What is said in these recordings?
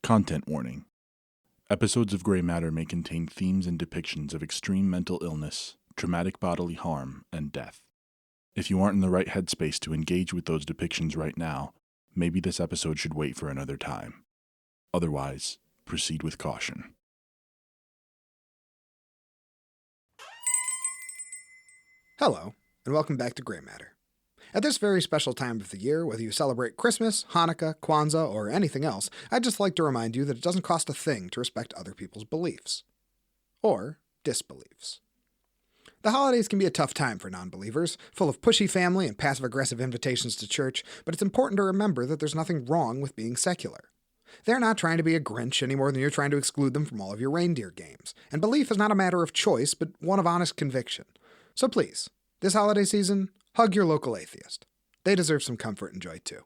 Content warning. Episodes of Gray Matter may contain themes and depictions of extreme mental illness, traumatic bodily harm, and death. If you aren't in the right headspace to engage with those depictions right now, maybe this episode should wait for another time. Otherwise, proceed with caution. Hello, and welcome back to Gray Matter. At this very special time of the year, whether you celebrate Christmas, Hanukkah, Kwanzaa, or anything else, I'd just like to remind you that it doesn't cost a thing to respect other people's beliefs. Or disbeliefs. The holidays can be a tough time for non-believers, full of pushy family and passive-aggressive invitations to church, but it's important to remember that there's nothing wrong with being secular. They're not trying to be a Grinch any more than you're trying to exclude them from all of your reindeer games, and belief is not a matter of choice, but one of honest conviction. So please, this holiday season, hug your local atheist. They deserve some comfort and joy too.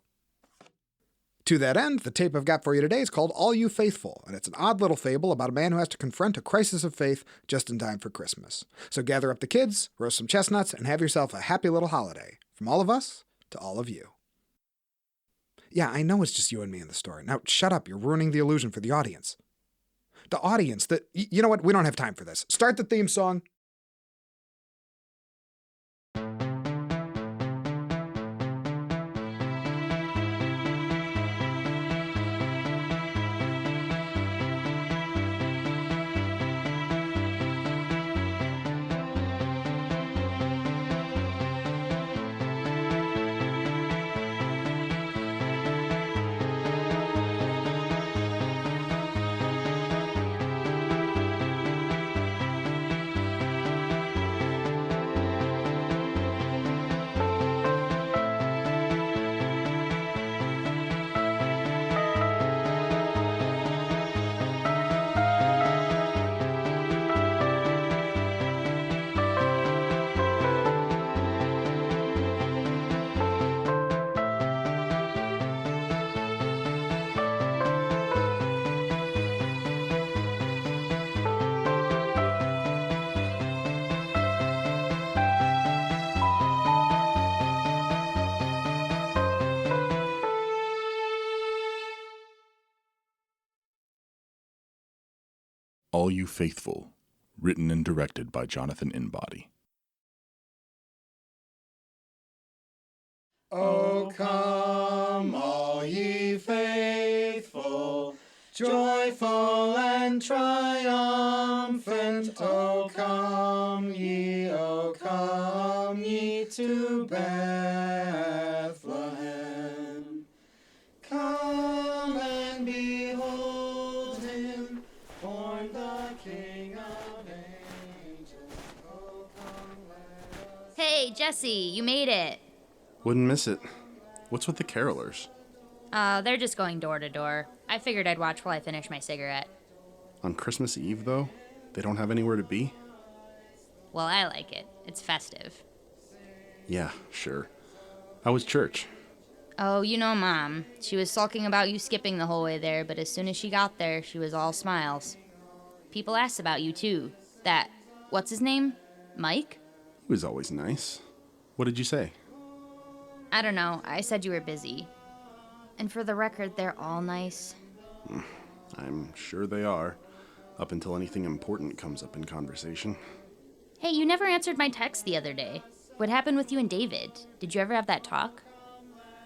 To that end, the tape I've got for you today is called All You Faithful, and it's an odd little fable about a man who has to confront a crisis of faith just in time for Christmas. So gather up the kids, roast some chestnuts, and have yourself a happy little holiday. From all of us to all of you. Yeah, I know it's just you and me in the story. Now shut up, you're ruining the illusion for the audience. The audience, you know what, we don't have time for this. Start the theme song. All You Faithful, written and directed by Jonathan Inbody. O come, all ye faithful, joyful and triumphant. O come ye to Bethlehem. Come and behold him, born the King of angels. O come, let us... Hey, Jesse, you made it. Wouldn't miss it. What's with the carolers? They're just going door to door. I figured I'd watch while I finish my cigarette. On Christmas Eve, though? They don't have anywhere to be? Well, I like it. It's festive. Yeah, sure. How was church? Oh, you know Mom. She was sulking about you skipping the whole way there, but as soon as she got there, she was all smiles. People asked about you, too. What's his name? Mike? He was always nice. What did you say? I don't know. I said you were busy. And for the record, they're all nice. I'm sure they are, up until anything important comes up in conversation. Hey, you never answered my text the other day. What happened with you and David? Did you ever have that talk?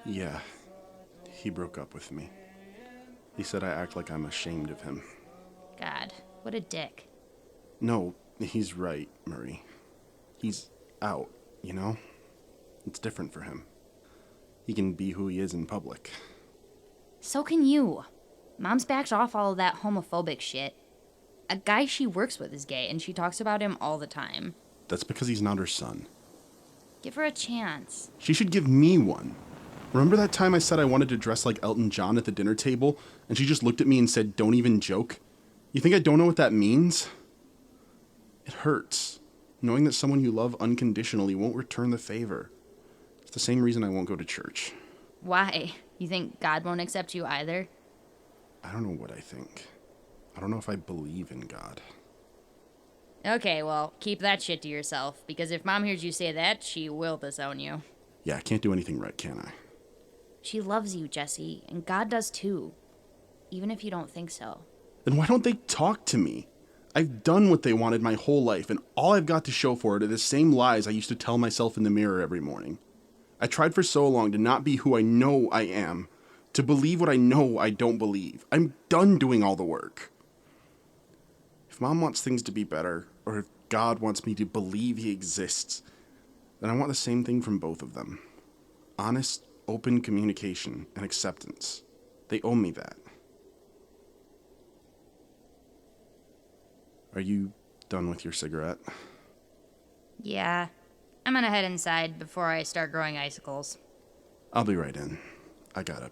Yeah, he broke up with me. He said I act like I'm ashamed of him. God, what a dick. No, he's right, Marie. He's out, you know? It's different for him. He can be who he is in public. So can you. Mom's backed off all of that homophobic shit. A guy she works with is gay, and she talks about him all the time. That's because he's not her son. Give her a chance. She should give me one. Remember that time I said I wanted to dress like Elton John at the dinner table, and she just looked at me and said, "Don't even joke"? You think I don't know what that means? It hurts, knowing that someone you love unconditionally won't return the favor. It's the same reason I won't go to church. Why? You think God won't accept you either? I don't know what I think. I don't know if I believe in God. Okay, well, keep that shit to yourself, because if Mom hears you say that, she will disown you. Yeah, I can't do anything right, can I? She loves you, Jesse, and God does too. even if you don't think so. Then why don't they talk to me? I've done what they wanted my whole life, and all I've got to show for it are the same lies I used to tell myself in the mirror every morning. I tried for so long to not be who I know I am, to believe what I know I don't believe. I'm done doing all the work. If Mom wants things to be better, or if God wants me to believe He exists, then I want the same thing from both of them. Honest, open communication and acceptance. They owe me that. Are you done with your cigarette? Yeah, I'm gonna head inside before I start growing icicles. I'll be right in. I gotta,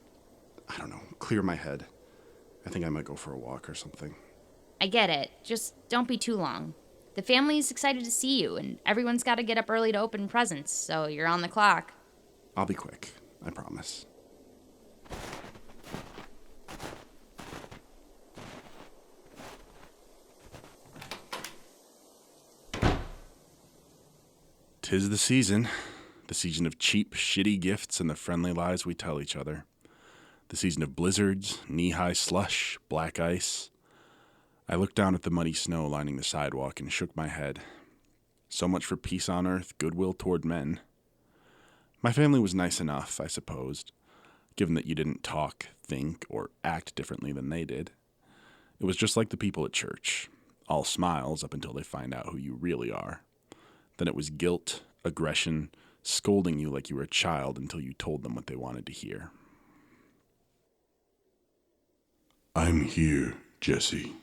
clear my head. I think I might go for a walk or something. I get it, just don't be too long. The family's excited to see you, and everyone's gotta get up early to open presents, so you're on the clock. I'll be quick, I promise. "'Tis the season of cheap, shitty gifts and the friendly lies we tell each other. The season of blizzards, knee-high slush, black ice." I looked down at the muddy snow lining the sidewalk and shook my head. So much for peace on earth, goodwill toward men. My family was nice enough, I supposed, given that you didn't talk, think, or act differently than they did. It was just like the people at church, all smiles up until they find out who you really are. Then it was guilt, aggression, scolding you like you were a child until you told them what they wanted to hear. "I'm here, Jesse."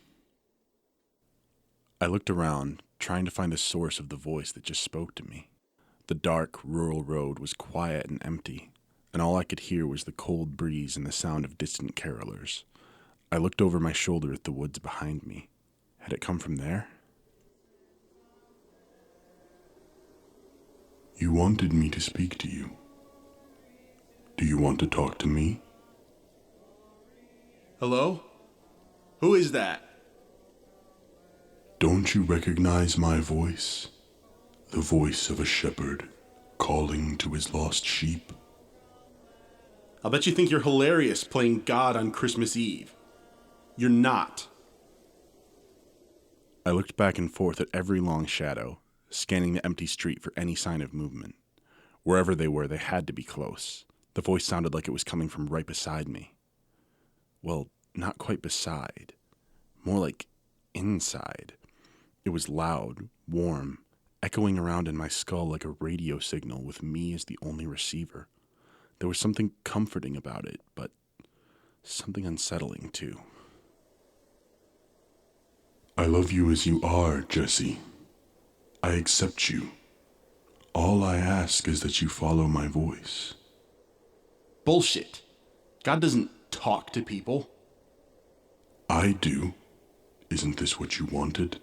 I looked around, trying to find the source of the voice that just spoke to me. The dark, rural road was quiet and empty, and all I could hear was the cold breeze and the sound of distant carolers. I looked over my shoulder at the woods behind me. Had it come from there? "You wanted me to speak to you. Do you want to talk to me?" Hello? Who is that? "Don't you recognize my voice? The voice of a shepherd calling to his lost sheep?" I'll bet you think you're hilarious playing God on Christmas Eve. You're not. I looked back and forth at every long shadow, scanning the empty street for any sign of movement. Wherever they were, they had to be close. The voice sounded like it was coming from right beside me. Well, not quite beside. More like inside. It was loud, warm, echoing around in my skull like a radio signal with me as the only receiver. There was something comforting about it, but something unsettling too. "I love you as you are, Jesse. I accept you. All I ask is that you follow my voice." Bullshit. God doesn't talk to people. "I do. Isn't this what you wanted?"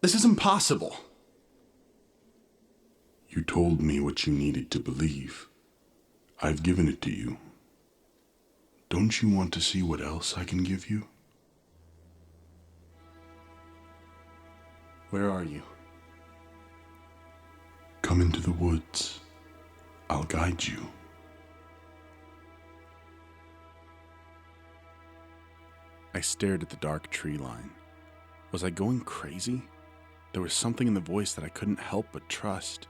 This is impossible. "You told me what you needed to believe. I've given it to you. Don't you want to see what else I can give you?" Where are you? "Come into the woods. I'll guide you." I stared at the dark tree line. Was I going crazy? There was something in the voice that I couldn't help but trust,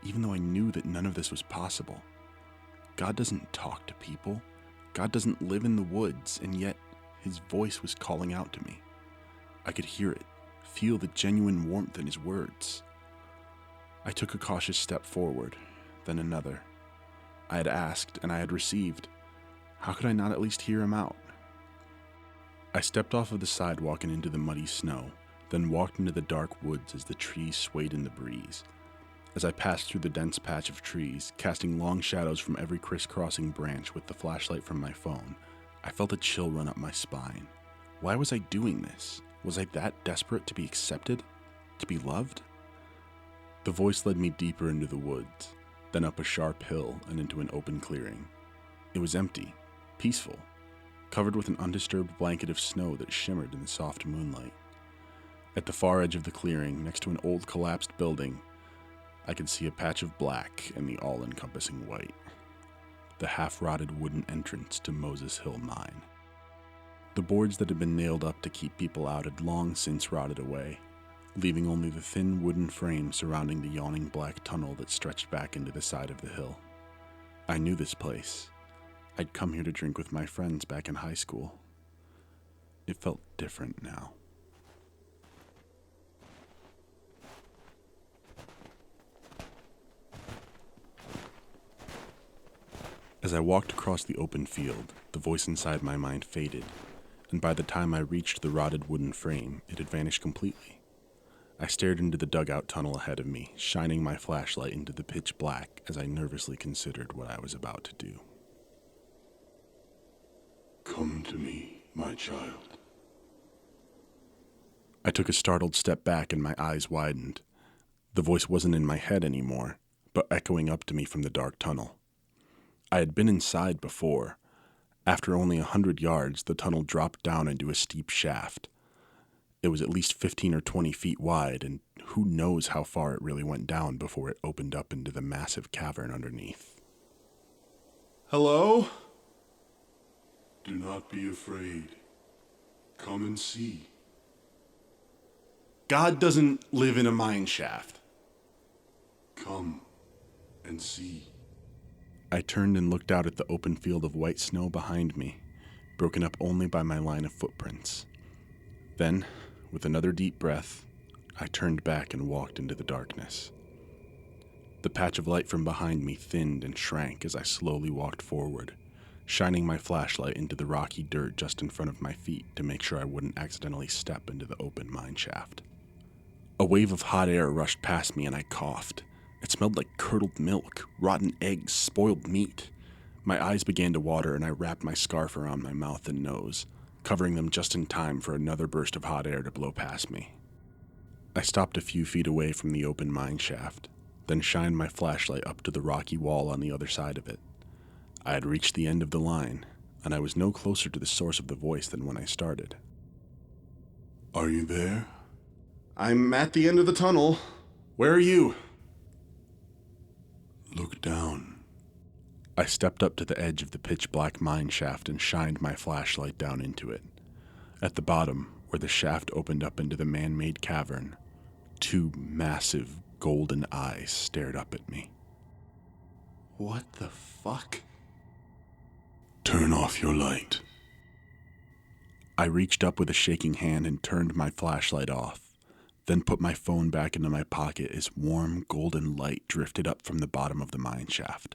even though I knew that none of this was possible. God doesn't talk to people. God doesn't live in the woods, and yet His voice was calling out to me. I could hear it, feel the genuine warmth in His words. I took a cautious step forward, then another. I had asked, and I had received. How could I not at least hear Him out? I stepped off of the sidewalk and into the muddy snow, then walked into the dark woods as the trees swayed in the breeze. As I passed through the dense patch of trees, casting long shadows from every crisscrossing branch with the flashlight from my phone, I felt a chill run up my spine. Why was I doing this? Was I that desperate to be accepted? To be loved? The voice led me deeper into the woods, then up a sharp hill and into an open clearing. It was empty, peaceful, covered with an undisturbed blanket of snow that shimmered in the soft moonlight. At the far edge of the clearing, next to an old collapsed building, I could see a patch of black and the all-encompassing white. the half-rotted wooden entrance to Moses Hill Mine. The boards that had been nailed up to keep people out had long since rotted away, leaving only the thin wooden frame surrounding the yawning black tunnel that stretched back into the side of the hill. I knew this place. I'd come here to drink with my friends back in high school. It felt different now. As I walked across the open field, the voice inside my mind faded, and by the time I reached the rotted wooden frame, it had vanished completely. I stared into the dugout tunnel ahead of me, shining my flashlight into the pitch black as I nervously considered what I was about to do. Come to me, my child. I took a startled step back and my eyes widened. The voice wasn't in my head anymore, but echoing up to me from the dark tunnel. I had been inside before. After only 100 yards, the tunnel dropped down into a steep shaft. It was at least 15 or 20 feet wide, and who knows how far it really went down before it opened up into the massive cavern underneath. Hello? Do not be afraid. Come and see. God doesn't live in a mine shaft. Come and see. I turned and looked out at the open field of white snow behind me, broken up only by my line of footprints. Then, with another deep breath, I turned back and walked into the darkness. The patch of light from behind me thinned and shrank as I slowly walked forward, shining my flashlight into the rocky dirt just in front of my feet to make sure I wouldn't accidentally step into the open mine shaft. A wave of hot air rushed past me and I coughed. It smelled like curdled milk, rotten eggs, spoiled meat. My eyes began to water and I wrapped my scarf around my mouth and nose, covering them just in time for another burst of hot air to blow past me. I stopped a few feet away from the open mine shaft, then shined my flashlight up to the rocky wall on the other side of it. I had reached the end of the line, and I was no closer to the source of the voice than when I started. Are you there? I'm at the end of the tunnel. Where are you? Look down. I stepped up to the edge of the pitch-black mine shaft and shined my flashlight down into it. At the bottom, where the shaft opened up into the man-made cavern, two massive golden eyes stared up at me. What the fuck? Turn off your light. I reached up with a shaking hand and turned my flashlight off, then put my phone back into my pocket as warm golden light drifted up from the bottom of the mine shaft.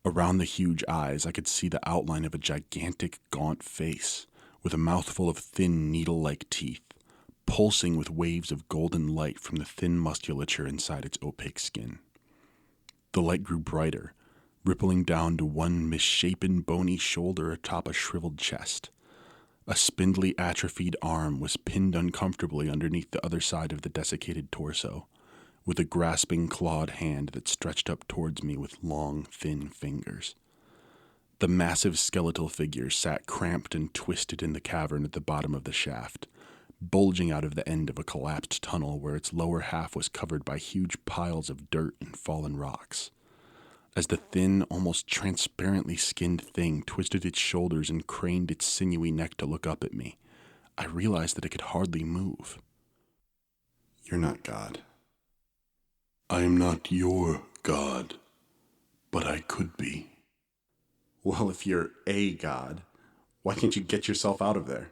Around the huge eyes, I could see the outline of a gigantic, gaunt face, with a mouthful of thin, needle-like teeth, pulsing with waves of golden light from the thin musculature inside its opaque skin. The light grew brighter, rippling down to one misshapen, bony shoulder atop a shriveled chest. A spindly, atrophied arm was pinned uncomfortably underneath the other side of the desiccated torso, with a grasping, clawed hand that stretched up towards me with long, thin fingers. The massive skeletal figure sat cramped and twisted in the cavern at the bottom of the shaft, bulging out of the end of a collapsed tunnel where its lower half was covered by huge piles of dirt and fallen rocks. As the thin, almost transparently skinned thing twisted its shoulders and craned its sinewy neck to look up at me, I realized that it could hardly move. You're not God. I am not your God, but I could be. Well, if you're a God, why can't you get yourself out of there?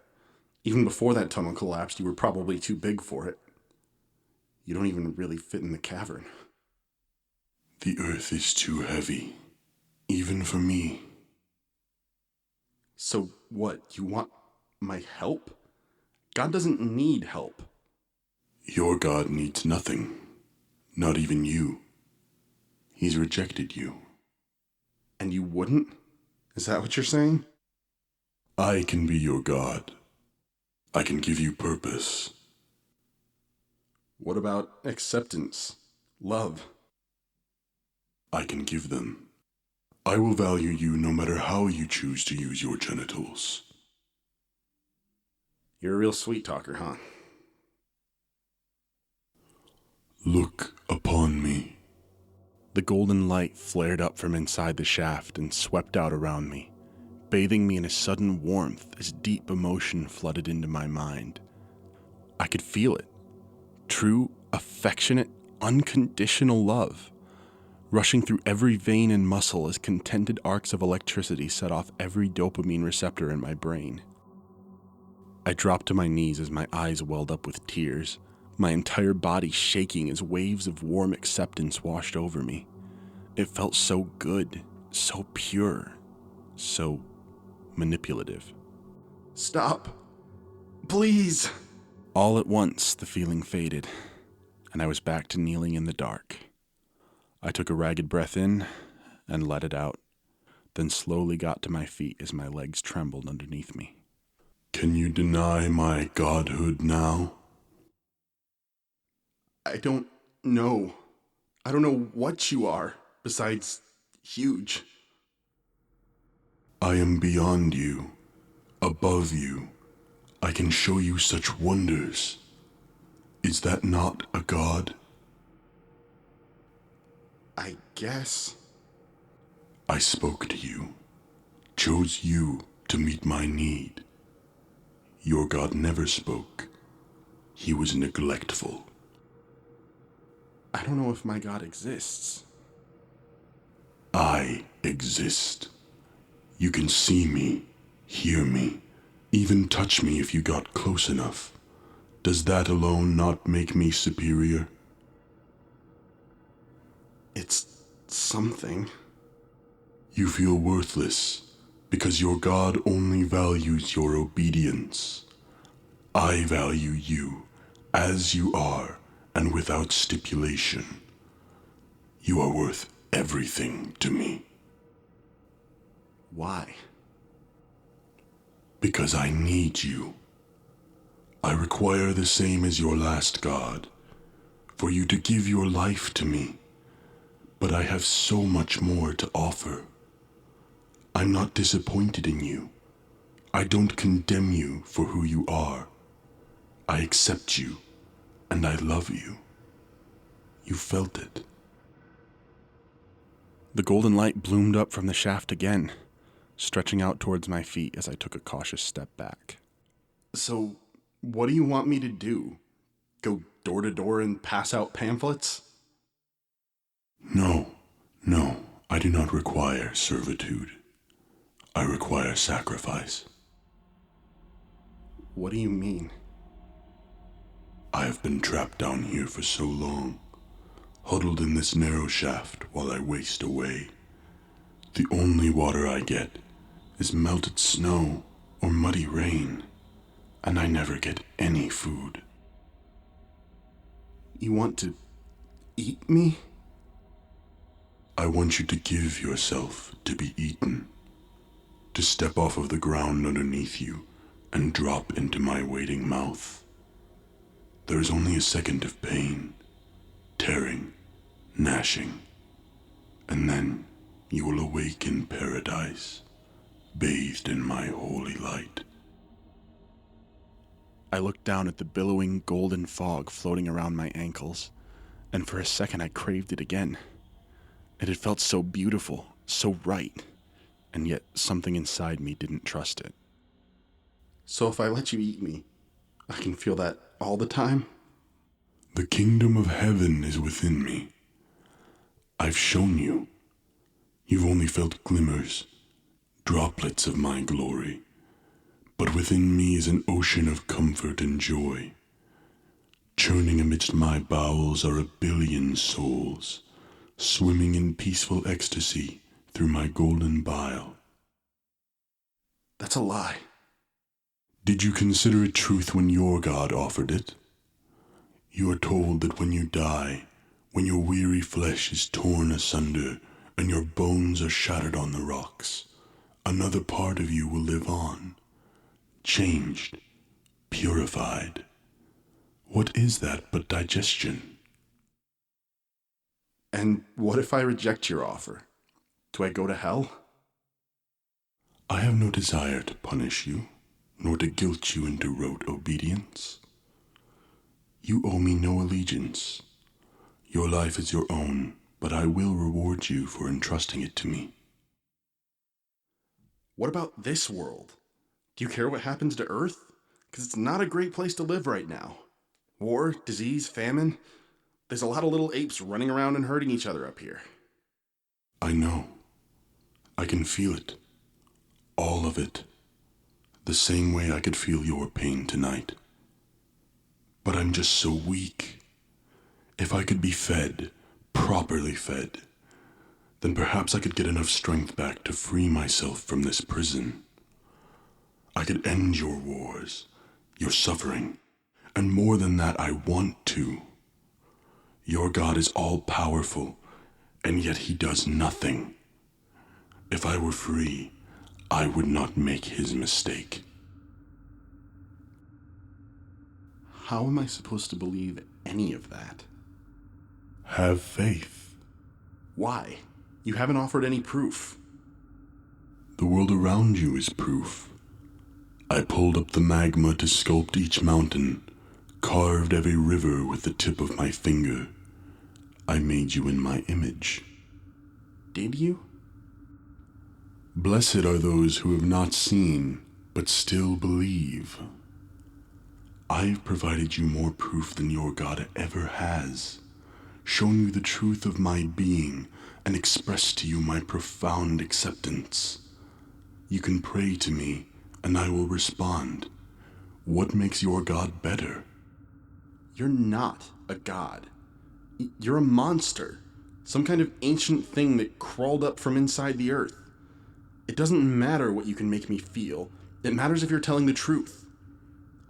Even before that tunnel collapsed, you were probably too big for it. You don't even really fit in the cavern. The earth is too heavy, even for me. So what, you want my help? God doesn't need help. Your God needs nothing, not even you. He's rejected you. And you wouldn't? Is that what you're saying? I can be your God. I can give you purpose. What about acceptance? Love? I can give them. I will value you no matter how you choose to use your genitals. You're a real sweet talker, huh? Look upon me. The golden light flared up from inside the shaft and swept out around me, bathing me in a sudden warmth as deep emotion flooded into my mind. I could feel it. True, affectionate, unconditional love, rushing through every vein and muscle as contented arcs of electricity set off every dopamine receptor in my brain. I dropped to my knees as my eyes welled up with tears, my entire body shaking as waves of warm acceptance washed over me. It felt so good, so pure, so manipulative. Stop. Please. All at once, the feeling faded, and I was back to kneeling in the dark. I took a ragged breath in and let it out, then slowly got to my feet as my legs trembled underneath me. Can you deny my godhood now? I don't know. I don't know what you are, besides huge. I am beyond you, above you. I can show you such wonders. Is that not a god? I guess. I spoke to you, chose you to meet my need. Your god never spoke. He was neglectful. I don't know if my god exists. I exist. You can see me, hear me, even touch me if you got close enough. Does that alone not make me superior? It's something. You feel worthless because your god only values your obedience. I value you as you are and without stipulation. You are worth everything to me. Why? Because I need you. I require the same as your last god, for you to give your life to me. But I have so much more to offer. I'm not disappointed in you. I don't condemn you for who you are. I accept you, and I love you. You felt it. The golden light bloomed up from the shaft again, stretching out towards my feet as I took a cautious step back. So, what do you want me to do? Go door to door and pass out pamphlets? No, I do not require servitude. I require sacrifice. What do you mean? I have been trapped down here for so long, huddled in this narrow shaft while I waste away. The only water I get is melted snow or muddy rain, and I never get any food. You want to eat me? I want you to give yourself to be eaten, to step off of the ground underneath you and drop into my waiting mouth. There is only a second of pain, tearing, gnashing, and then you will awake in paradise, bathed in my holy light. I looked down at the billowing golden fog floating around my ankles, and for a second I craved it again. It had felt so beautiful, so right, and yet something inside me didn't trust it. So if I let you eat me, I can feel that all the time? The kingdom of heaven is within me. I've shown you. You've only felt glimmers, droplets of my glory. But within me is an ocean of comfort and joy. Churning amidst my bowels are 1 billion souls, swimming in peaceful ecstasy through my golden bile. That's a lie. Did you consider it truth when your God offered it? You are told that when you die, when your weary flesh is torn asunder and your bones are shattered on the rocks, another part of you will live on, changed, purified. What is that but digestion? And what if I reject your offer? Do I go to hell? I have no desire to punish you, nor to guilt you into rote obedience. You owe me no allegiance. Your life is your own, but I will reward you for entrusting it to me. What about this world? Do you care what happens to Earth? Because it's not a great place to live right now. War, disease, famine. There's a lot of little apes running around and hurting each other up here. I know. I can feel it. All of it. The same way I could feel your pain tonight. But I'm just so weak. If I could be fed, properly fed, then perhaps I could get enough strength back to free myself from this prison. I could end your wars, your suffering, and more than that, I want to. Your God is all-powerful, and yet he does nothing. If I were free, I would not make his mistake. How am I supposed to believe any of that? Have faith. Why? You haven't offered any proof. The world around you is proof. I pulled up the magma to sculpt each mountain, carved every river with the tip of my finger. I made you in my image. Did you? Blessed are those who have not seen, but still believe. I've provided you more proof than your God ever has, shown you the truth of my being, and expressed to you my profound acceptance. You can pray to me, and I will respond. What makes your God better? You're not a god. You're a monster. Some kind of ancient thing that crawled up from inside the earth. It doesn't matter what you can make me feel. It matters if you're telling the truth.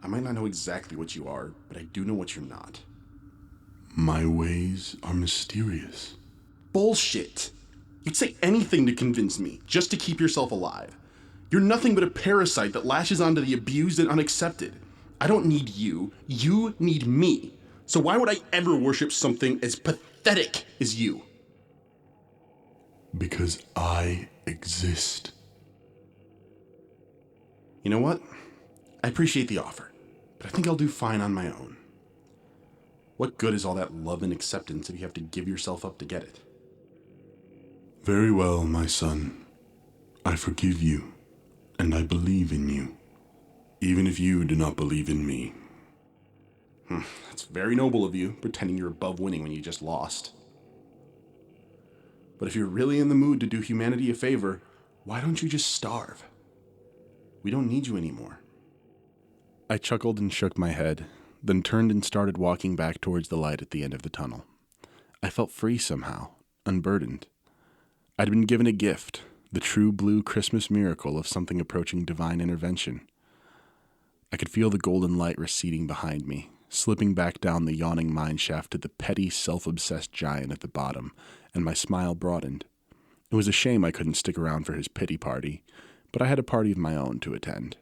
I might not know exactly what you are, but I do know what you're not. My ways are mysterious. Bullshit! You'd say anything to convince me, just to keep yourself alive. You're nothing but a parasite that lashes onto the abused and unaccepted. I don't need you. You need me. So why would I ever worship something as pathetic as you? Because I exist. You know what? I appreciate the offer, but I think I'll do fine on my own. What good is all that love and acceptance if you have to give yourself up to get it? Very well, my son. I forgive you, and I believe in you, even if you do not believe in me. That's very noble of you, pretending you're above winning when you just lost. But if you're really in the mood to do humanity a favor, why don't you just starve? We don't need you anymore. I chuckled and shook my head, then turned and started walking back towards the light at the end of the tunnel. I felt free somehow, unburdened. I'd been given a gift, the true blue Christmas miracle of something approaching divine intervention. I could feel the golden light receding behind me, slipping back down the yawning mineshaft to the petty, self-obsessed giant at the bottom, and my smile broadened. It was a shame I couldn't stick around for his pity party, but I had a party of my own to attend.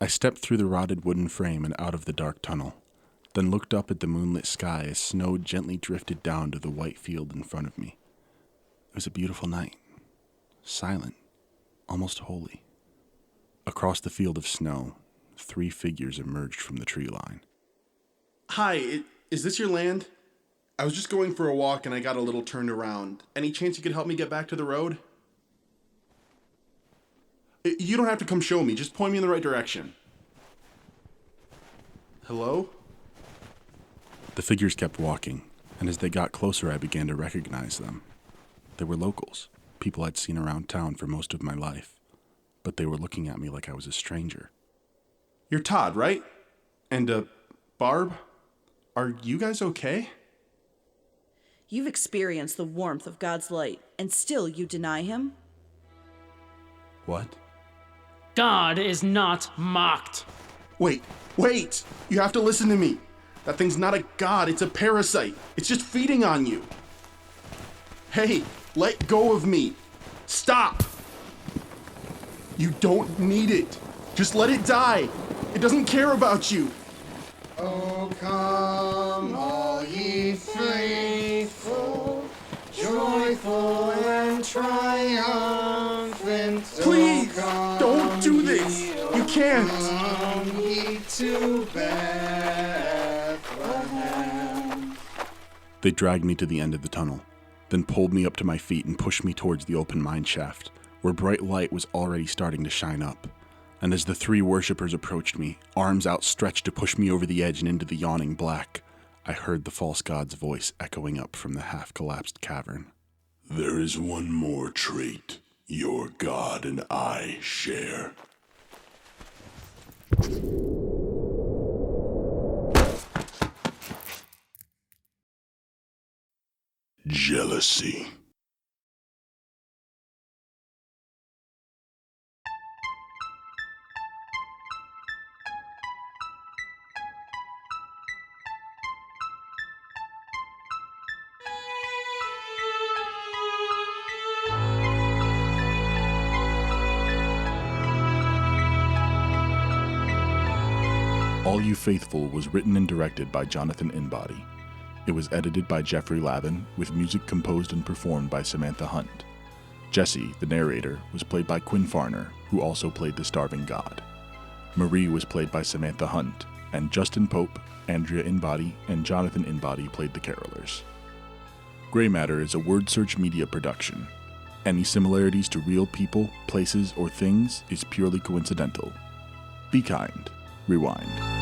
I stepped through the rotted wooden frame and out of the dark tunnel, then looked up at the moonlit sky as snow gently drifted down to the white field in front of me. It was a beautiful night, silent, almost holy. Across the field of snow, 3 figures emerged from the tree line. Hi, is this your land? I was just going for a walk and I got a little turned around. Any chance you could help me get back to the road? You don't have to come show me, just point me in the right direction. Hello? The figures kept walking, and as they got closer I began to recognize them. They were locals, people I'd seen around town for most of my life, but they were looking at me like I was a stranger. You're Todd, right? And, Barb? Are you guys okay? You've experienced the warmth of God's light, and still you deny him? What? God is not mocked. Wait! You have to listen to me. That thing's not a god, it's a parasite. It's just feeding on you. Hey, let go of me. Stop! You don't need it. Just let it die. It doesn't care about you. Oh, come, all ye faithful, joyful and triumphant. Please, don't do this. You can't. Come ye to Bethlehem. They dragged me to the end of the tunnel, then pulled me up to my feet and pushed me towards the open mineshaft, where bright light was already starting to shine up. And as the three worshippers approached me, arms outstretched to push me over the edge and into the yawning black, I heard the false god's voice echoing up from the half-collapsed cavern. There is one more trait your god and I share. Jealousy. All You Faithful was written and directed by Jonathan Inbody. It was edited by Jeffrey Lavin, with music composed and performed by Samantha Hunt. Jesse, the narrator, was played by Quinn, who also played the Starving God. Marie was played by Samantha Hunt, and Justin Pope, Andrea Inbody, and Jonathan Inbody played the carolers. Gray Matter is a Word Search Media production. Any similarities to real people, places, or things is purely coincidental. Be kind. Rewind.